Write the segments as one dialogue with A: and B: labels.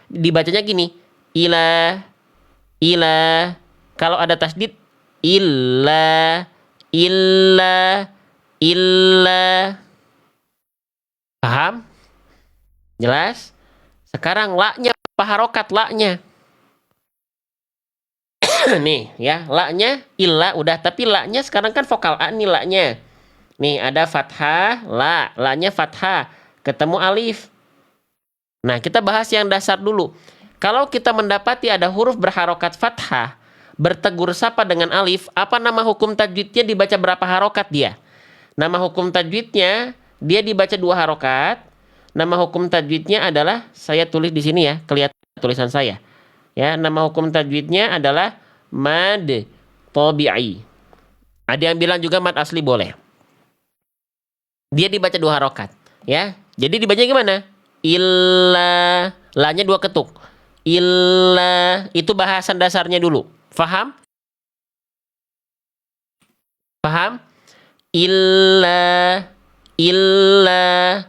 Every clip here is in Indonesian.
A: Dibacanya gini, ila, ila. Kalau ada tasdid, illa, illa, illa. Paham? Jelas? Sekarang laknya, apa harokat laknya? Nih ya, laknya illa udah, tapi laknya sekarang kan vokal A nih laknya. Nih ada fathah, laknya fathah, ketemu alif. Nah, kita bahas yang dasar dulu. Kalau kita mendapati ada huruf berharokat fathah, bertegur sapa dengan alif, apa nama hukum tajwidnya dibaca berapa harokat dia? Nama hukum tajwidnya, dia dibaca 2 harokat. Nama hukum tajwidnya adalah, saya tulis di sini ya, kelihatan tulisan saya. Ya, nama hukum tajwidnya adalah mad tabi'i. Ada yang bilang juga mad asli boleh. Dia dibaca 2 harokat. Ya, jadi dibaca gimana? Illa, la-nya 2 ketuk. Illa, itu bahasan dasarnya dulu. Faham? Paham? Illa, illa.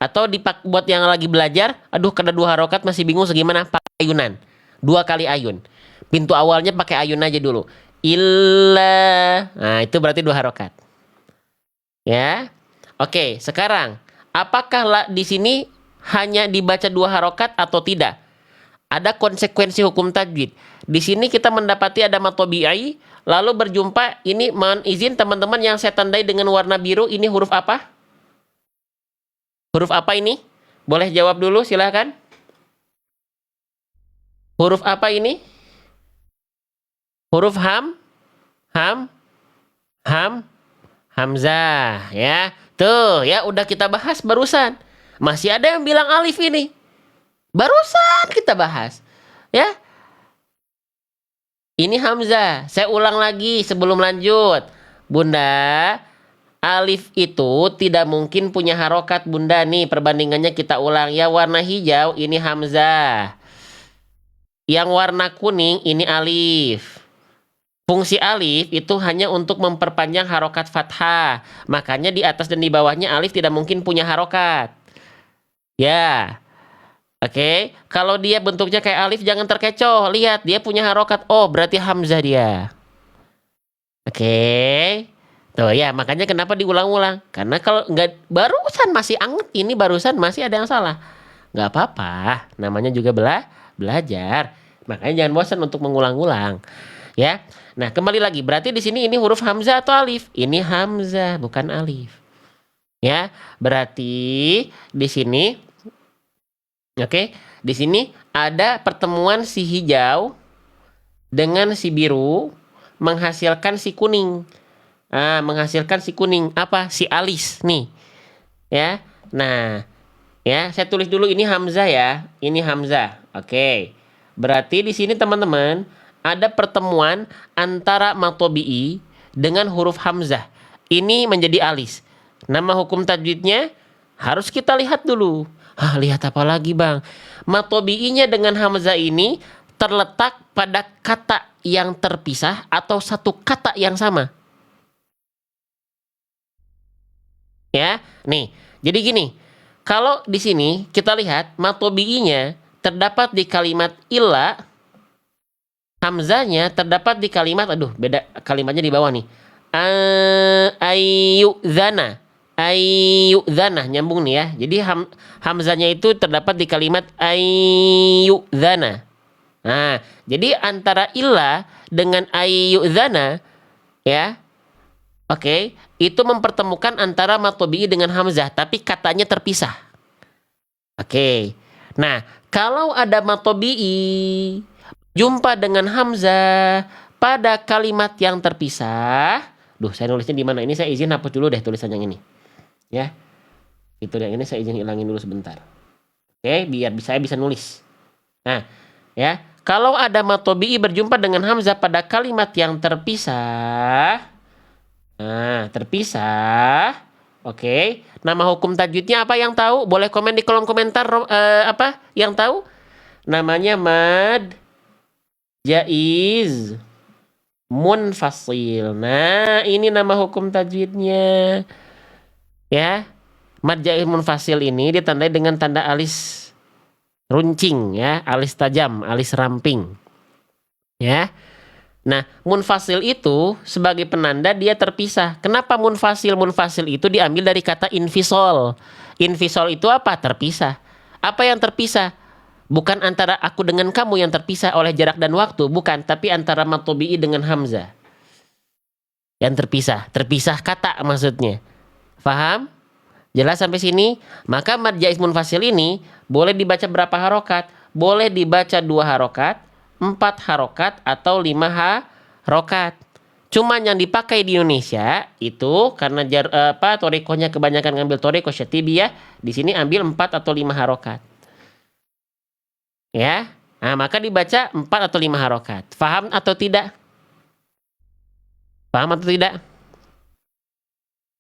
A: Atau buat yang lagi belajar, aduh kada 2 harokat masih bingung segimana, pakai ayunan. 2 kali ayun. Pintu awalnya pakai ayun aja dulu. Illa. Nah, itu berarti 2 harokat. Ya. Oke, sekarang apakah di sini hanya dibaca 2 harokat atau tidak? Ada konsekuensi hukum tajwid. Di sini kita mendapati ada matobi'i, lalu berjumpa, ini mohon izin teman-teman yang saya tandai dengan warna biru, ini huruf apa? Huruf apa ini? Boleh jawab dulu, silahkan. Huruf apa ini? Huruf ham? Ham? Ham? Hamzah, ya. Tuh, ya udah kita bahas barusan. Masih ada yang bilang alif ini. Barusan kita bahas. Ya. Ini Hamzah. Saya ulang lagi sebelum lanjut. Bunda, alif itu tidak mungkin punya harokat, Bunda. Nih perbandingannya kita ulang. Ya, warna hijau ini Hamzah. Yang warna kuning ini alif. Fungsi alif itu hanya untuk memperpanjang harokat fathah. Makanya di atas dan di bawahnya alif tidak mungkin punya harokat. Ya. Oke. Kalau dia bentuknya kayak alif jangan terkecoh. Lihat dia punya harokat. Oh berarti Hamzah dia. Oke. Tuh ya makanya kenapa diulang-ulang. Karena kalau nggak barusan masih anget. Ini barusan masih ada yang salah. Nggak apa-apa. Namanya juga belajar. Makanya jangan bosan untuk mengulang-ulang. Ya. Nah, kembali lagi. Berarti di sini ini huruf hamzah atau alif? Ini hamzah, bukan alif. Ya, berarti di sini oke, di sini ada pertemuan si hijau dengan si biru menghasilkan si kuning. Ah, menghasilkan si kuning apa? Si alis nih. Ya. Nah, ya, saya tulis dulu ini hamzah ya. Ini hamzah. Oke. Berarti di sini teman-teman ada pertemuan antara matobi'i dengan huruf hamzah. Ini menjadi alis. Nama hukum tajwidnya harus kita lihat dulu. Lihat apa lagi bang? Matobi'inya dengan hamzah ini terletak pada kata yang terpisah atau satu kata yang sama. Ya, nih. Jadi gini, kalau di sini kita lihat matobi'inya terdapat di kalimat illa. Hamzahnya terdapat di kalimat, aduh beda kalimatnya di bawah nih. Ayyudzana. Ayyudzana nyambung nih ya. Jadi hamzahnya itu terdapat di kalimat ayyudzana. Nah, jadi antara illa dengan ayyudzana ya. Oke, itu mempertemukan antara matobi'i dengan hamzah, tapi katanya terpisah. Oke. Nah, kalau ada matobi'i jumpa dengan hamzah pada kalimat yang terpisah. Duh, saya nulisnya di mana? Ini saya izin hapus dulu deh tulisan yang ini. Ya. Itu yang ini saya izin hilangin dulu sebentar. Oke, biar saya bisa nulis. Nah, ya. Kalau ada matobi'i berjumpa dengan hamzah pada kalimat yang terpisah. Nah, terpisah. Oke. Nama hukum tajwidnya apa yang tahu? Boleh komen di kolom komentar apa yang tahu? Namanya mad jaiz munfasil. Nah, ini nama hukum tajwidnya. Ya. Mad jaiz munfasil ini ditandai dengan tanda alis runcing ya, alis tajam, alis ramping. Ya. Nah, munfasil itu sebagai penanda dia terpisah. Kenapa munfasil? Munfasil itu diambil dari kata infisol. Infisol itu apa? Terpisah. Apa yang terpisah? Bukan antara aku dengan kamu yang terpisah oleh jarak dan waktu, bukan, tapi antara matobi'i dengan hamzah. Yang terpisah, terpisah kata maksudnya. Faham? Jelas sampai sini? Maka mad jaiz munfasil ini boleh dibaca berapa harokat? Boleh dibaca 2 harokat, 4 harokat, atau 5 harokat. Cuman yang dipakai di Indonesia itu karena torikohnya kebanyakan ngambil toriko syatibiyah, di sini ambil 4 atau 5 harokat. Ya, nah maka dibaca 4 atau 5 harokat. Faham atau tidak? Paham atau tidak?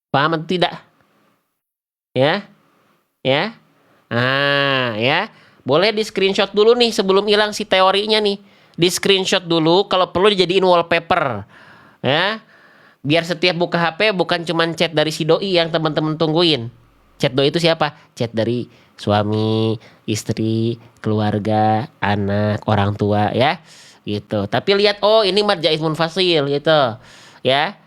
A: Paham atau tidak? Ya, ya. Ya. Boleh di screenshot dulu nih sebelum hilang si teorinya nih. Di screenshot dulu, kalau perlu dijadiin wallpaper. Ya. Biar setiap buka HP bukan cuman chat dari si doi yang teman-teman tungguin. Chat doi itu siapa? Chat dari suami, istri, keluarga, anak, orang tua ya. Gitu. Tapi lihat, oh ini mad jaiz munfasil gitu. Ya.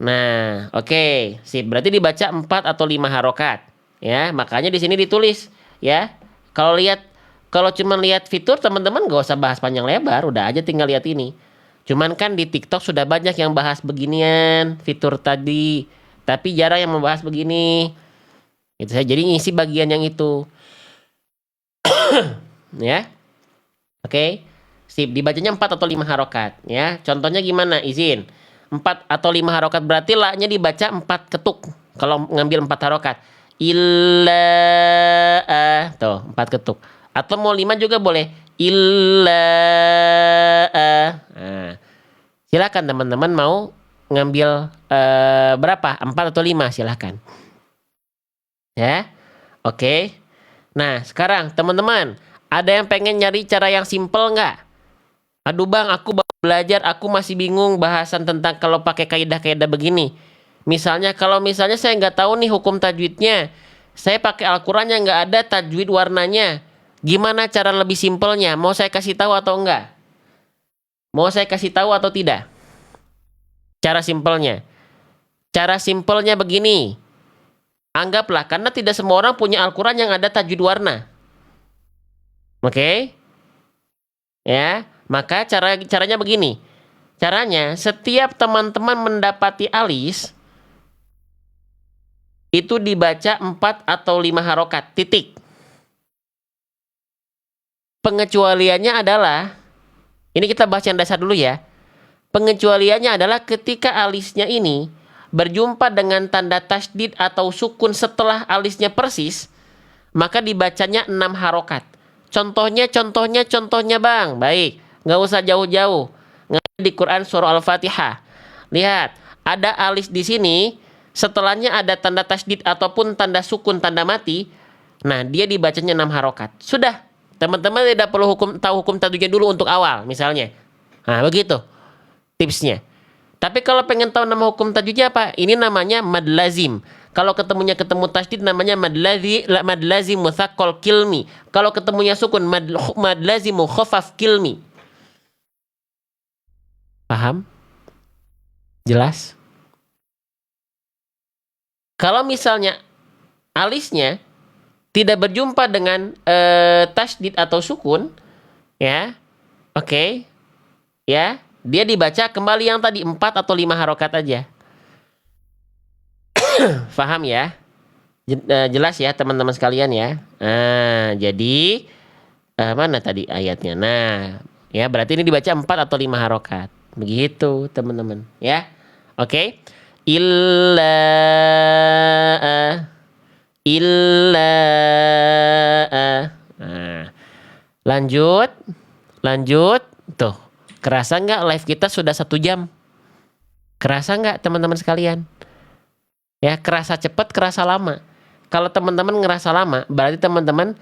A: Nah, oke. Sip. Berarti dibaca 4 atau 5 harokat. Ya, makanya di sini ditulis ya. Kalau cuma lihat fitur, teman-teman gak usah bahas panjang lebar, udah aja tinggal lihat ini. Cuman kan di TikTok sudah banyak yang bahas beginian fitur tadi, tapi jarang yang membahas begini. Itu saya jadi ngisi bagian yang itu. Ya. Oke. Sip, dibacanya 4 atau 5 harokat ya. Contohnya gimana? Izin. 4 atau 5 harokat berarti la-nya dibaca 4 ketuk. Kalau ngambil 4 harokat. Tuh 4 ketuk. Atau mau 5 juga boleh. Nah, silakan teman-teman mau ngambil berapa? 4 atau 5 silakan. Ya. Oke. Nah, sekarang teman-teman, ada yang pengen nyari cara yang simple nggak? Aduh bang, aku baru belajar, aku masih bingung bahasan tentang kalau pakai kaidah-kaidah begini. Kalau misalnya saya nggak tahu nih hukum tajwidnya, saya pakai Al-Quran yang nggak ada tajwid warnanya. Gimana cara lebih simpelnya? Mau saya kasih tahu atau enggak? Mau saya kasih tahu atau tidak? Cara simpelnya. Cara simpelnya begini. Anggaplah, karena tidak semua orang punya Al-Quran yang ada tajwid warna. Oke? Ya, maka caranya begini. Caranya, setiap teman-teman mendapati alis, itu dibaca 4 atau 5 harokat, titik. Pengecualiannya adalah, ini kita bahas yang dasar dulu ya. Pengecualiannya adalah ketika alisnya ini berjumpa dengan tanda tasydid atau sukun setelah alisnya persis, maka dibacanya 6 harokat. Contohnya bang, baik, nggak usah jauh-jauh. Di Quran surah Al-Fatihah, lihat ada alis di sini, setelahnya ada tanda tasydid ataupun tanda sukun, tanda mati. Nah, dia dibacanya 6 harokat. Sudah, teman-teman tidak perlu tahu hukum tajwidnya dulu untuk awal, misalnya. Nah, begitu tipsnya. Tapi kalau pengen tahu nama hukum tajwidnya apa? Ini namanya mad lazim. Kalau ketemu tasydid namanya mad lazim mutsaqqal kilmi. Kalau ketemunya sukun mad lazim khaffaf kilmi. Paham? Jelas? Kalau misalnya alisnya tidak berjumpa dengan tasydid atau sukun, ya, oke, ya, dia dibaca kembali yang tadi 4 atau 5 harokat aja. Faham ya? Jelas ya teman-teman sekalian ya. Nah, jadi mana tadi ayatnya? Nah, ya berarti ini dibaca 4 atau 5 harokat. Begitu teman-teman ya. Oke. Illa nah, lanjut tuh, kerasa nggak live kita sudah 1 jam? Kerasa nggak teman-teman sekalian? Ya, kerasa cepat, kerasa lama. Kalau teman-teman ngerasa lama, berarti teman-teman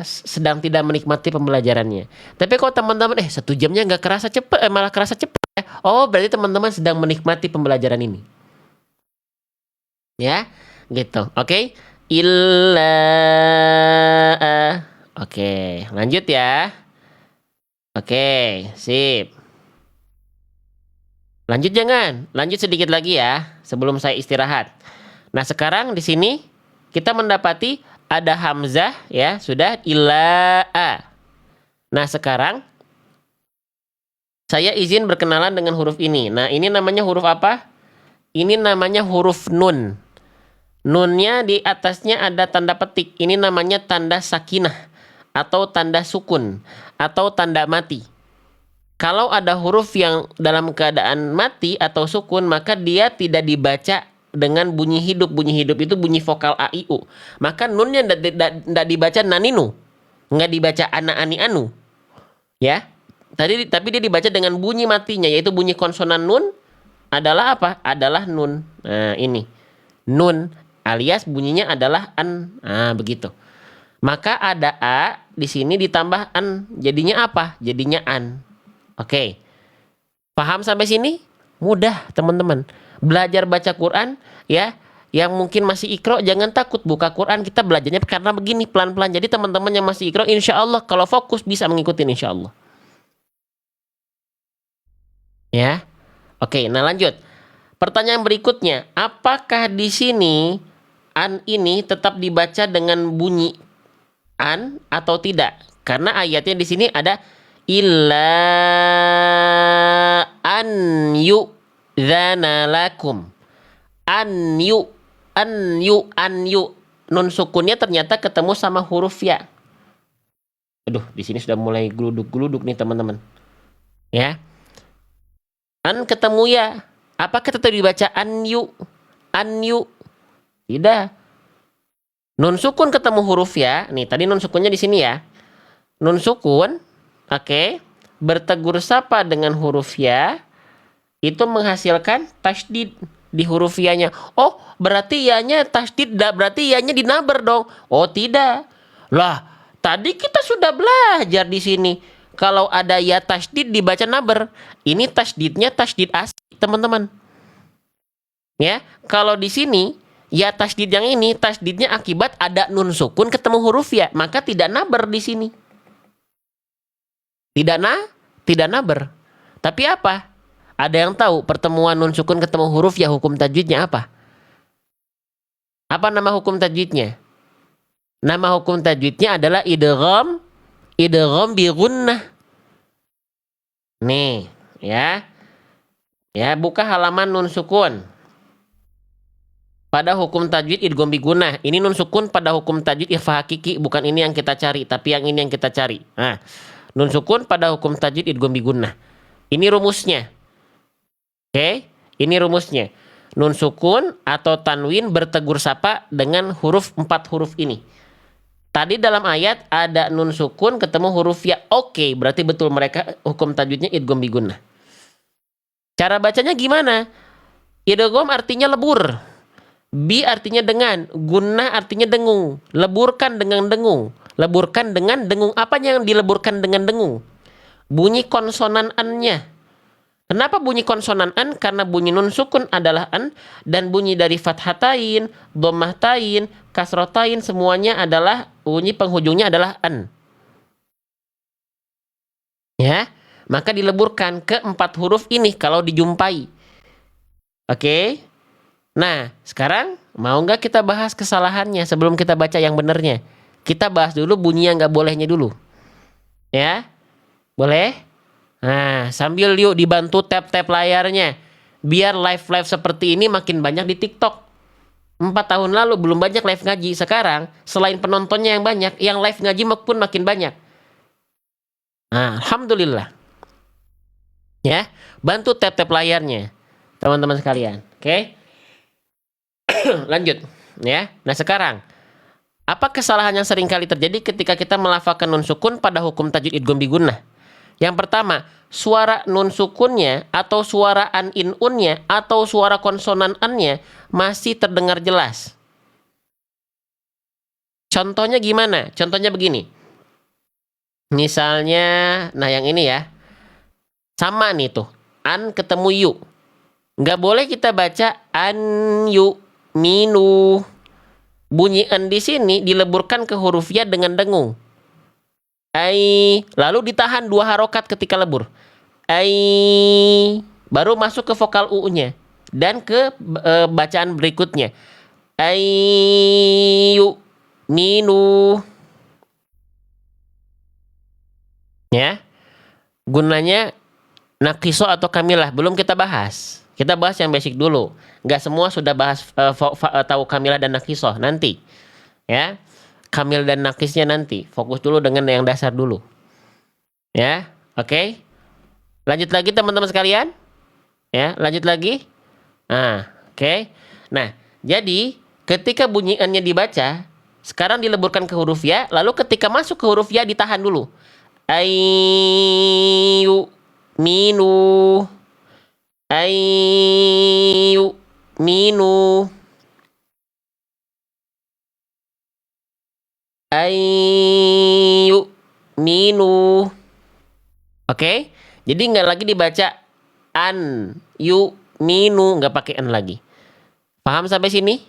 A: sedang tidak menikmati pembelajarannya. Tapi kalau teman-teman 1 jamnya nggak kerasa cepat, malah kerasa cepat ya. Oh, berarti teman-teman sedang menikmati pembelajaran ini. Ya, gitu. Oke. Oke, lanjut ya. Oke, sip. Lanjut jangan, lanjut sedikit lagi ya sebelum saya istirahat. Nah, sekarang di sini kita mendapati ada hamzah ya, sudah ilaa. Nah, sekarang saya izin berkenalan dengan huruf ini. Nah, ini namanya huruf apa? Ini namanya huruf nun. Nunnya di atasnya ada tanda petik. Ini namanya tanda sakinah atau tanda sukun atau tanda mati. Kalau ada huruf yang dalam keadaan mati atau sukun, maka dia tidak dibaca dengan bunyi hidup. Bunyi hidup itu bunyi vokal a, i, u. Maka nunnya tidak dibaca naninu. Nggak dibaca ana, ani, anu. Ya. Tapi dia dibaca dengan bunyi matinya, yaitu bunyi konsonan nun adalah apa? Adalah nun. Nah, ini. Nun alias bunyinya adalah an. Nah, begitu. Maka ada a di sini ditambah an. Jadinya apa? Jadinya an. Oke. Paham sampai sini? Mudah, teman-teman. Belajar baca Quran ya. Yang mungkin masih ikro, jangan takut buka Quran. Kita belajarnya karena begini, pelan-pelan. Jadi teman-teman yang masih ikro, insya Allah kalau fokus bisa mengikuti insya Allah. Ya. Oke, nah lanjut. Pertanyaan berikutnya, apakah di sini an ini tetap dibaca dengan bunyi an atau tidak? Karena ayatnya di sini ada illa an yu'dzana lakum. An yu. Nun sukunnya ternyata ketemu sama huruf ya. Aduh, di sini sudah mulai geluduk-geluduk nih teman-teman. Ya. An ketemu ya. Apakah tetap dibaca an yu? An yu. Tidak. Nun sukun ketemu huruf ya. Nih, tadi nun sukunnya di sini ya. Nun sukun, oke. Bertegur sapa dengan huruf ya. Itu menghasilkan tasdid di huruf ya-nya. Oh, berarti ya-nya tasdid, berarti ya-nya dinabar dong. Oh, tidak. Lah, tadi kita sudah belajar di sini. Kalau ada ya tasdid dibaca nabar. Ini tasdidnya tasdid asli, teman-teman. Ya, kalau di sini ya tasdid yang ini tasdidnya akibat ada nun sukun ketemu huruf ya, maka tidak nabar di sini. Tidak nabar. Tapi apa? Ada yang tahu pertemuan nun sukun ketemu huruf ya hukum tajwidnya apa? Apa nama hukum tajwidnya? Nama hukum tajwidnya adalah idgham bi gunnah. Nih, ya. Ya, buka halaman nun sukun. Pada hukum tajwid idgham bi gunnah. Ini nun sukun pada hukum tajwid ikhfa hakiki, bukan ini yang kita cari, tapi yang ini yang kita cari. Nah, nun sukun pada hukum tajwid idgham bi gunnah. Ini rumusnya. Oke, ini rumusnya. Nun sukun atau tanwin bertegur sapa dengan huruf 4 huruf ini. Tadi dalam ayat ada nun sukun ketemu huruf ya. Oke, berarti betul mereka hukum tajwidnya idgham bi gunnah. Cara bacanya gimana? Idgham artinya lebur. Bi artinya dengan, gunnah artinya dengung. Leburkan dengan dengung. Leburkan dengan dengung. Apanya yang dileburkan dengan dengung? Bunyi konsonan an-nya. Kenapa bunyi konsonan an? Karena bunyi nun sukun adalah an, dan bunyi dari fathatain, dhammahtain, kasrotain semuanya adalah bunyi penghujungnya adalah an. Ya, maka dileburkan ke 4 huruf ini kalau dijumpai. Oke. Nah, sekarang mau nggak kita bahas kesalahannya sebelum kita baca yang benernya? Kita bahas dulu bunyi yang nggak bolehnya dulu. Ya, boleh? Nah, sambil yuk dibantu tap-tap layarnya. Biar live-live seperti ini makin banyak di TikTok. 4 tahun lalu belum banyak live ngaji. Sekarang, selain penontonnya yang banyak, yang live ngaji pun makin banyak. Nah, alhamdulillah. Ya, bantu tap-tap layarnya, teman-teman sekalian. Oke? Lanjut. Ya, nah sekarang, apa kesalahan yang sering kali terjadi ketika kita melafalkan nun sukun pada hukum tajwid idgham bi gunnah? Yang pertama, suara nun sukunnya atau suara an in unnya atau suara konsonan an-nya masih terdengar jelas. Contohnya gimana? Contohnya begini. Misalnya, nah yang ini ya. Sama nih tuh. An ketemu yu. Nggak boleh kita baca an yu minu. Bunyi an di sini dileburkan ke huruf ya dengan dengung. Ai, lalu ditahan 2 harokat ketika lebur. Ai, baru masuk ke vokal U-nya dan ke bacaan berikutnya. Ayu minu, ya. Gunanya nakiso atau kamilah belum kita bahas. Kita bahas yang basic dulu. Nggak semua sudah bahas tahu kamilah dan nakiso nanti, ya. Kamil dan nakisnya nanti. Fokus dulu dengan yang dasar dulu. Ya, oke. Lanjut lagi teman-teman sekalian. Ya, lanjut lagi. Nah, oke. Nah, jadi ketika bunyiannya dibaca, sekarang dileburkan ke huruf ya, lalu ketika masuk ke huruf ya ditahan dulu. Ayu minu. Ayu minu. Ayu minu. Oke? Jadi nggak lagi dibaca an, yu, minu, nggak pakai an lagi. Paham sampai sini?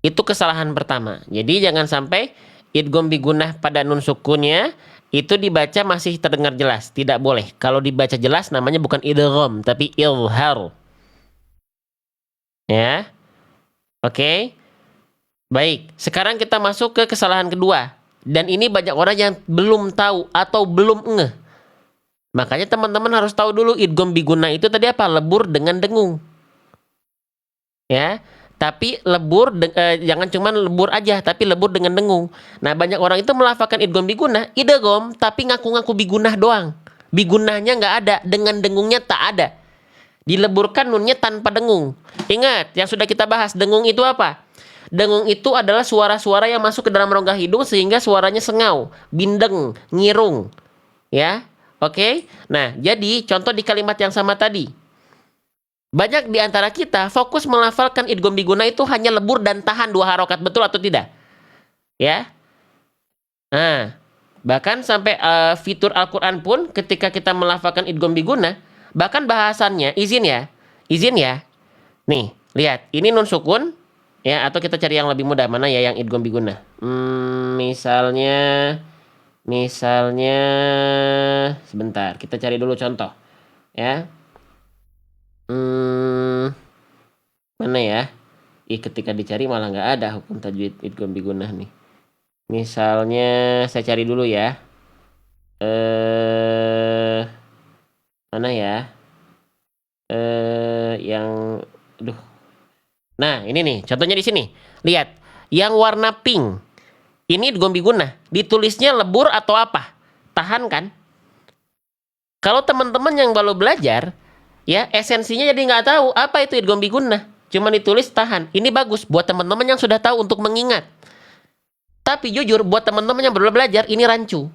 A: Itu kesalahan pertama. Jadi jangan sampai idgham bigunah pada nun sukunnya itu dibaca masih terdengar jelas. Tidak boleh. Kalau dibaca jelas namanya bukan idgham tapi ilhar. Ya. Oke. Baik, sekarang kita masuk ke kesalahan kedua. Dan ini banyak orang yang belum tahu atau belum ngeh. Makanya teman-teman harus tahu dulu idgham bigunah itu tadi apa? Lebur dengan dengung. Ya. Tapi lebur jangan cuma lebur aja, tapi lebur dengan dengung. Nah, banyak orang itu melafalkan idgham bigunah, idgham tapi ngaku-ngaku bigunah doang. Bigunahnya nggak ada, dengan dengungnya tak ada. Dileburkan nunnya tanpa dengung. Ingat, yang sudah kita bahas, dengung itu apa? Dengung itu adalah suara-suara yang masuk ke dalam rongga hidung sehingga suaranya sengau, bindeng, ngirung. Ya, oke? Nah, jadi contoh di kalimat yang sama tadi. Banyak di antara kita fokus melafalkan idgham bigunah itu hanya lebur dan tahan 2 harokat, betul atau tidak? Ya. Nah, bahkan sampai fitur Al-Qur'an pun ketika kita melafalkan idgham bigunah, bahkan bahasannya izin ya. Nih, lihat, ini nun sukun. Ya, atau kita cari yang lebih mudah, mana ya yang idgham bigunah? Misalnya sebentar, kita cari dulu contoh. Ya. Mana ya? Ketika dicari malah nggak ada hukum tajwid idgham bigunah nih. Misalnya saya cari dulu ya. Mana ya? Aduh. Nah, ini nih, contohnya di sini. Lihat, yang warna pink. Ini idgham bigunah. Ditulisnya lebur atau apa? Tahan kan? Kalau teman-teman yang baru belajar, ya esensinya jadi nggak tahu apa itu idgham bigunah. Cuma ditulis tahan. Ini bagus buat teman-teman yang sudah tahu untuk mengingat. Tapi jujur, buat teman-teman yang baru belajar, ini rancu.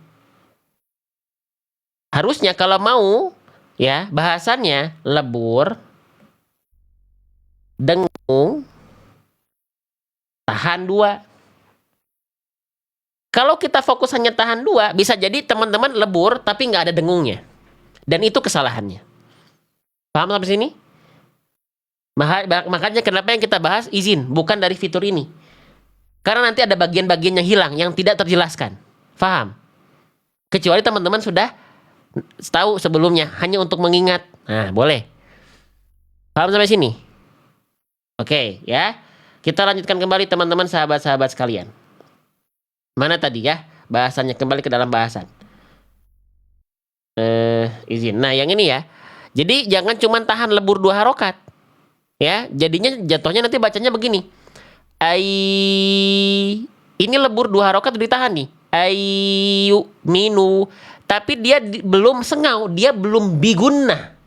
A: Harusnya kalau mau, ya bahasannya lebur, dengung, tahan 2. Kalau kita fokus hanya tahan 2, bisa jadi teman-teman lebur tapi nggak ada dengungnya. Dan itu kesalahannya. Paham sampai sini? Makanya kenapa yang kita bahas izin, bukan dari fitur ini. Karena nanti ada bagian-bagian yang hilang, yang tidak terjelaskan. Paham? Kecuali teman-teman sudah tahu sebelumnya, hanya untuk mengingat. Nah, boleh. Paham sampai sini? Oke, ya. Kita lanjutkan kembali teman-teman sahabat-sahabat sekalian. Mana tadi ya? Bahasannya kembali ke dalam bahasan. Izin. Nah, yang ini ya. Jadi jangan cuma tahan lebur 2 harokat. Ya, jadinya jatuhnya nanti bacanya begini. Ini lebur 2 harokat ditahan nih. Ayu minu. Tapi dia belum sengau, dia belum bigunah.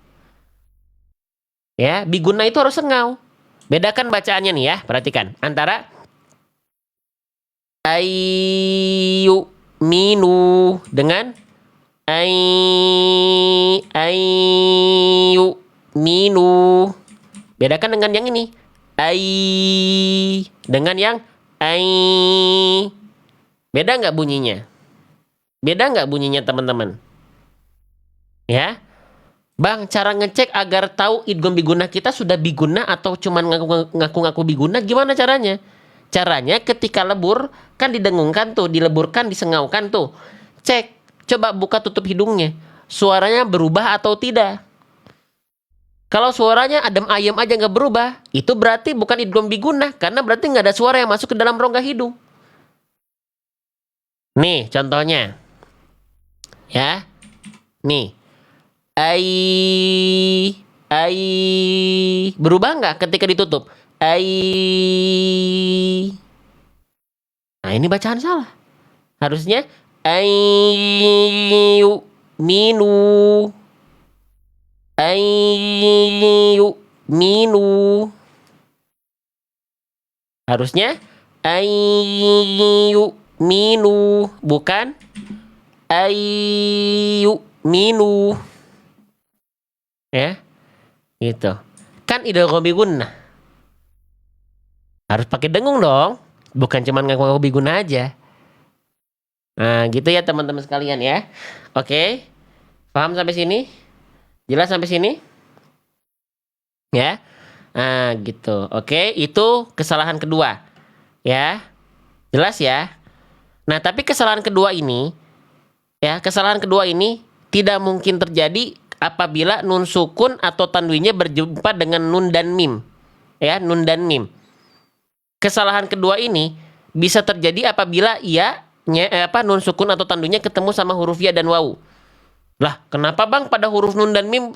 A: Ya, bigunah itu harus sengau. Bedakan bacaannya nih ya, perhatikan. Antara ayu minu dengan ayu minu. Bedakan dengan yang ini. Dengan yang beda nggak bunyinya? Beda nggak bunyinya teman-teman? Ya. Bang, cara ngecek agar tahu idgham bigunah kita sudah bigunah atau cuman ngaku-ngaku bigunah, gimana caranya? Caranya ketika lebur, kan didengungkan tuh, dileburkan, disengaukan tuh. Cek, coba buka tutup hidungnya. Suaranya berubah atau tidak? Kalau suaranya adem ayem aja nggak berubah, itu berarti bukan idgham bigunnah, karena berarti nggak ada suara yang masuk ke dalam rongga hidung. Nih contohnya, ya, nih, ai, berubah nggak ketika ditutup? Ai. Nah ini bacaan salah. Harusnya ayu minu, ayu minu. Harusnya ayu minu, bukan ayu minu. Ya, gitu. Kan idgham bigunnah. Harus pakai dengung dong. Bukan cuma ngaku-ngaku bigunnah aja. Nah, gitu ya teman-teman sekalian ya. Oke. Paham sampai sini? Jelas sampai sini? Ya. Nah, gitu. Oke, itu kesalahan kedua. Ya. Jelas ya? Nah, tapi kesalahan kedua ini tidak mungkin terjadi apabila nun sukun atau tanwinnya berjumpa dengan nun dan mim. Ya, nun dan mim. Kesalahan kedua ini bisa terjadi apabila nun sukun atau tanwinnya ketemu sama huruf ya dan wawu. Lah, kenapa Bang pada huruf nun dan mim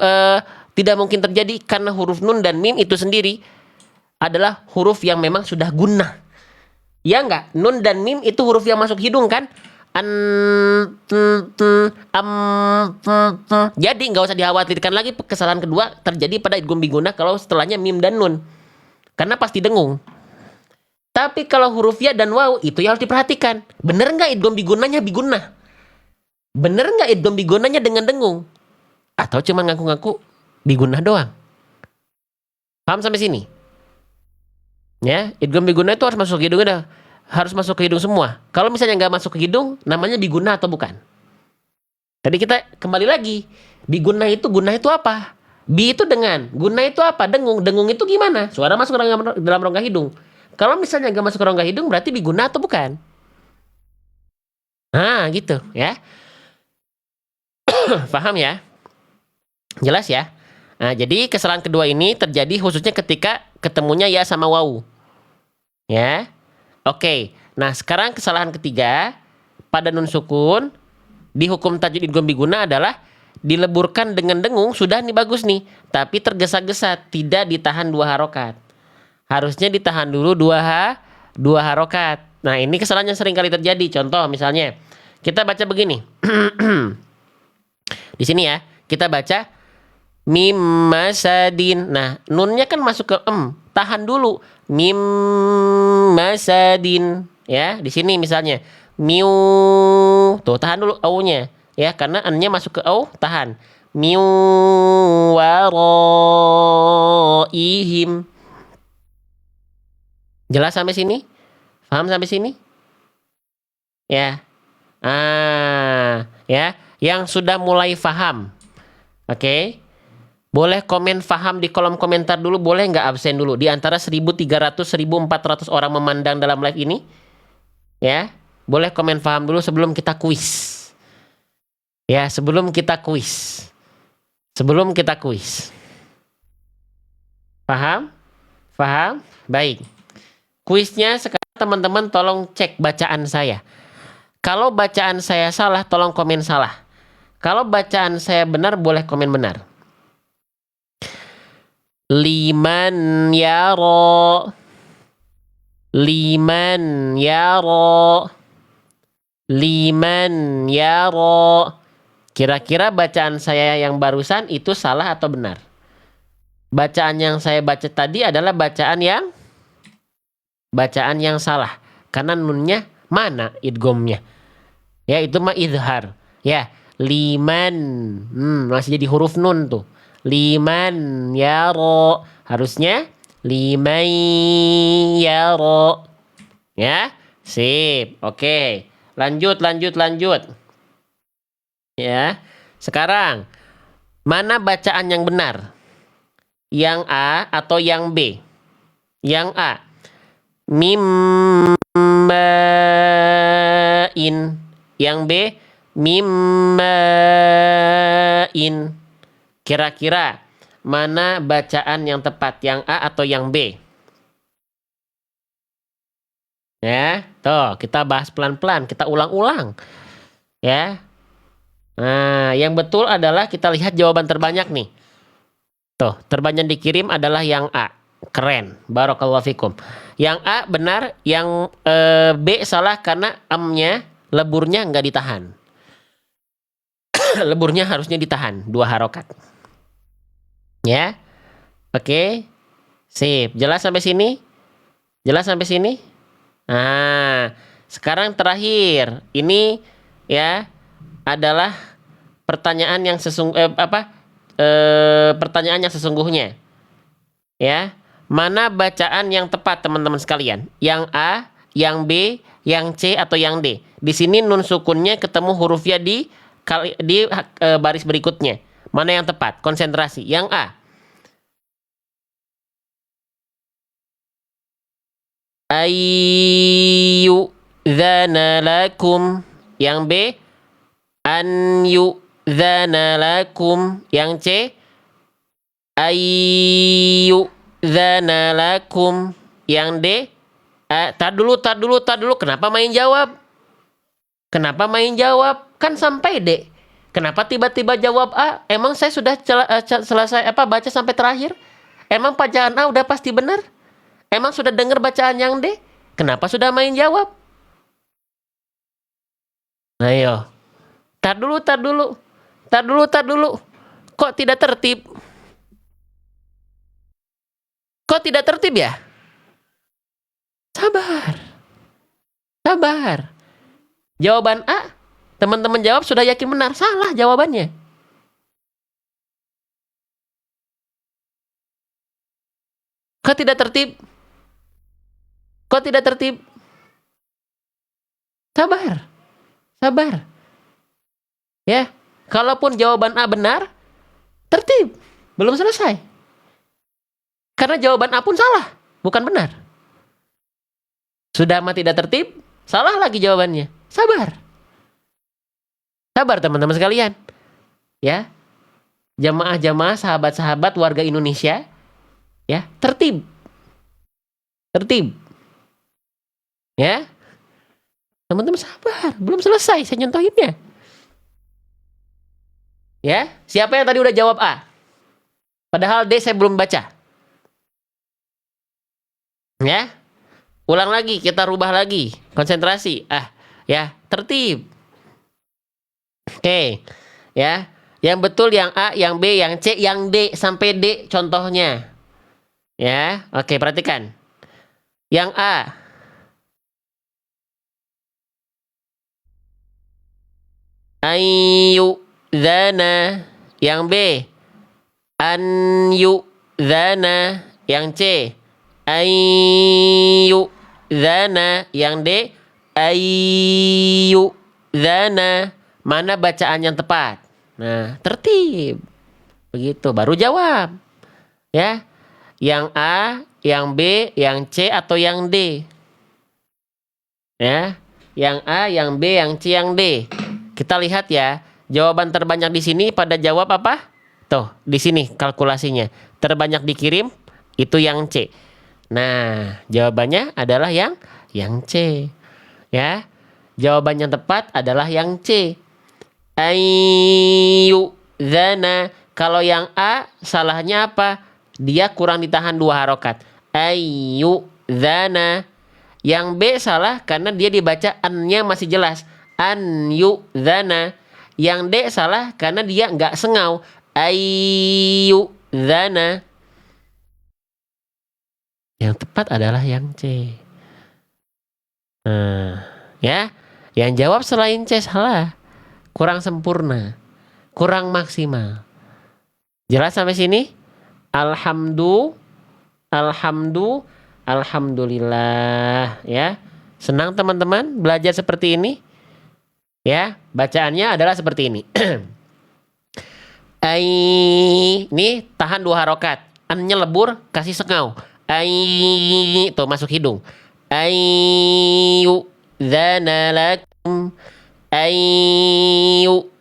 A: tidak mungkin terjadi? Karena huruf nun dan mim itu sendiri adalah huruf yang memang sudah gunnah. Ya enggak? Nun dan mim itu huruf yang masuk hidung kan? Jadi nggak usah dikhawatirkan lagi kesalahan kedua terjadi pada idgham bigunnah kalau setelahnya mim dan nun. Karena pasti dengung. Tapi kalau huruf ya dan wawu itu yang harus diperhatikan. Bener nggak idgham bigunnahnya bigunnah? Bener nggak idgham bigunnahnya dengan dengung? Atau cuma ngaku-ngaku bigunnah doang? Paham sampai sini? Ya, idgham bigunnah itu harus masuk ke hidung udah. Harus masuk ke hidung semua. Kalau misalnya nggak masuk ke hidung, namanya bigunnah atau bukan? Tadi kita kembali lagi. Bigunnah itu apa? Bi itu dengan. Gunnah itu apa? Dengung. Dengung itu gimana? Suara masuk ke dalam rongga hidung. Kalau misalnya nggak masuk ke rongga hidung, berarti bigunnah atau bukan? Nah, gitu ya. Paham ya? Jelas ya? Nah, jadi kesalahan kedua ini terjadi khususnya ketika ketemunya ya sama wawu. Ya. Oke. Nah, sekarang kesalahan ketiga pada nun sukun di hukum tajwid idgham bigunnah adalah dileburkan dengan dengung sudah nih bagus nih, tapi tergesa-gesa tidak ditahan 2 harokat. Harusnya ditahan dulu 2 harokat. Nah, ini kesalahan yang sering kali terjadi. Contoh misalnya, kita baca begini. Di sini ya, kita baca mim masadin. Nah, nunnya kan masuk ke tahan dulu. Mim masadin. Ya, di sini misalnya miu. Tuh, tahan dulu au-nya. Ya, karena an-nya masuk ke au, tahan. Miu waraihim. Jelas sampai sini? Paham sampai sini? Ya. Ya, yang sudah mulai paham. Oke. Boleh komen paham di kolom komentar dulu, boleh nggak absen dulu di antara 1.300 1.400 orang memandang dalam live ini? Ya. Boleh komen paham dulu sebelum kita kuis. Ya, sebelum kita kuis. Paham? Paham? Baik. Kuisnya sekarang teman-teman tolong cek bacaan saya. Kalau bacaan saya salah, tolong komen salah. Kalau bacaan saya benar, boleh komen benar. Liman yaro. Liman yaro. Liman yaro. Kira-kira bacaan saya yang barusan itu salah atau benar? Bacaan yang saya baca tadi adalah bacaan yang salah. Karena nunnya mana idghamnya? Ya, itu mah idhar. Ya, liman. Masih jadi huruf nun tuh. Liman yaro. Harusnya liman yaro. Ya, sip. Oke. Lanjut. Ya. Sekarang, mana bacaan yang benar? Yang A atau yang B? Yang A. Mimmain. Yang B, mimma'in. Kira-kira mana bacaan yang tepat, yang A atau yang B? Ya, tuh kita bahas pelan-pelan, kita ulang-ulang. Ya. Nah, yang betul adalah kita lihat jawaban terbanyak nih. Tuh, terbanyak dikirim adalah yang A. Keren, barakallahu fikum. Yang A benar, yang B salah karena amnya, leburnya nggak ditahan. Leburnya harusnya ditahan, 2 harokat. Ya, oke, sip. Jelas sampai sini? Jelas sampai sini? Nah, sekarang terakhir. Ini ya adalah pertanyaan yang pertanyaan yang sesungguhnya. Ya. Mana bacaan yang tepat, teman-teman sekalian? Yang A, yang B, yang C atau yang D? Di sini nun sukunnya ketemu huruf ya di baris berikutnya. Mana yang tepat? Konsentrasi. Yang A. Ayyudzana lakum. Yang B, an yu'dzana lakum. Yang C, ayyudzana lakum. Yang D, tar dulu. Kenapa main jawab? Kenapa main jawab? Kan sampai D. Kenapa tiba-tiba jawab A? Emang saya sudah selesai baca sampai terakhir? Emang bacaan A udah pasti benar? Emang sudah dengar bacaan yang D? Kenapa sudah main jawab? Ayo. Tar dulu. Kok tidak tertib? Kok tidak tertib ya? Sabar. Jawaban A, teman-teman jawab sudah yakin benar. Salah jawabannya. Kok tidak tertib? Sabar. Ya, kalaupun jawaban A benar, tertib. Belum selesai. Karena jawaban A pun salah, bukan benar. Sudah mah tidak tertib, salah lagi jawabannya. Sabar teman-teman sekalian. Ya, jamaah-jamaah, sahabat-sahabat warga Indonesia, ya, tertib. Ya, teman-teman sabar, belum selesai saya nyontohinnya. Ya, siapa yang tadi udah jawab A? Padahal D saya belum baca. Ya, ulang lagi, kita rubah lagi, konsentrasi. Ya, tertib. Oke, ya, yang betul yang A, yang B, yang C, yang D sampai D contohnya. Ya, oke, perhatikan. Yang A. Ayyudzana. Yang B, an yu'dzana. Yang C, ayyudzana. Yang D, ayyudzana. Mana bacaan yang tepat? Nah, tertib. Begitu, baru jawab. Ya, yang A, yang B, yang C atau yang D? Ya, yang A, yang B, yang C, yang D. Kita lihat ya, jawaban terbanyak di sini pada jawab apa? Tuh, di sini kalkulasinya. Terbanyak dikirim itu yang C. Nah, jawabannya adalah yang C. Ya. Jawaban yang tepat adalah yang C. Ayyudzana. Kalau yang A salahnya apa? Dia kurang ditahan 2 harokat. Ayyudzana. Yang B salah karena dia dibaca an-nya masih jelas. An yu'dzana. Yang D salah karena dia nggak sengau. Ayyudzana. Yang tepat adalah yang C. Ya, yang jawab selain C salah. Kurang sempurna. Kurang maksimal. Jelas sampai sini? Alhamdulillah. Ya, senang teman-teman belajar seperti ini. Ya, bacaannya adalah seperti ini. Ini tahan 2 harokat. An-nya lebur, kasih sengau. Tuh masuk hidung. Ayyudzana lakum. Ayyu'dzana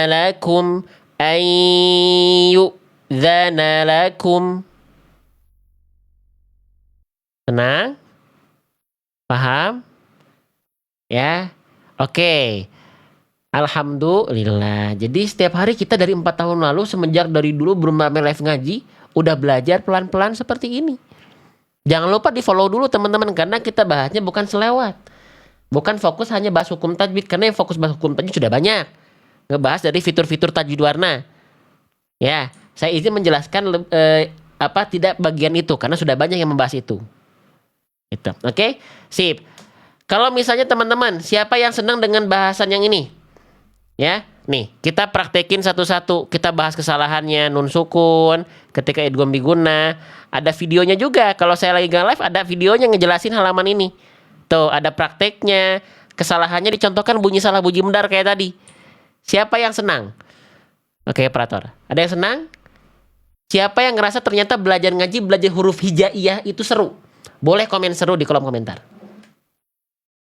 A: lakum. Ayyu'dzana lakum. Tenang? Paham? Ya. Oke. Alhamdulillah. Jadi setiap hari kita dari 4 tahun lalu, semenjak dari dulu belum ramai live ngaji, udah belajar pelan-pelan seperti ini. Jangan lupa di follow dulu teman-teman, karena kita bahasnya bukan selewat. Bukan fokus hanya bahas hukum tajwid, karena yang fokus bahas hukum tajwid sudah banyak. Ngebahas dari fitur-fitur tajwid warna. Ya, saya izin menjelaskan tidak bagian itu, karena sudah banyak yang membahas itu. Gitu. Oke, sip. Kalau misalnya teman-teman, siapa yang senang dengan bahasan yang ini? Ya, nih, kita praktekin satu-satu. Kita bahas kesalahannya, nun sukun, ketika idgham biguna. Ada videonya juga. Kalau saya lagi nge-live, ada videonya ngejelasin halaman ini. Tuh, ada prakteknya. Kesalahannya dicontohkan bunyi salah bunyi mendar kayak tadi. Siapa yang senang? Oke, operator. Ada yang senang? Siapa yang ngerasa ternyata belajar ngaji, belajar huruf hijaiyah itu seru? Boleh komen seru di kolom komentar.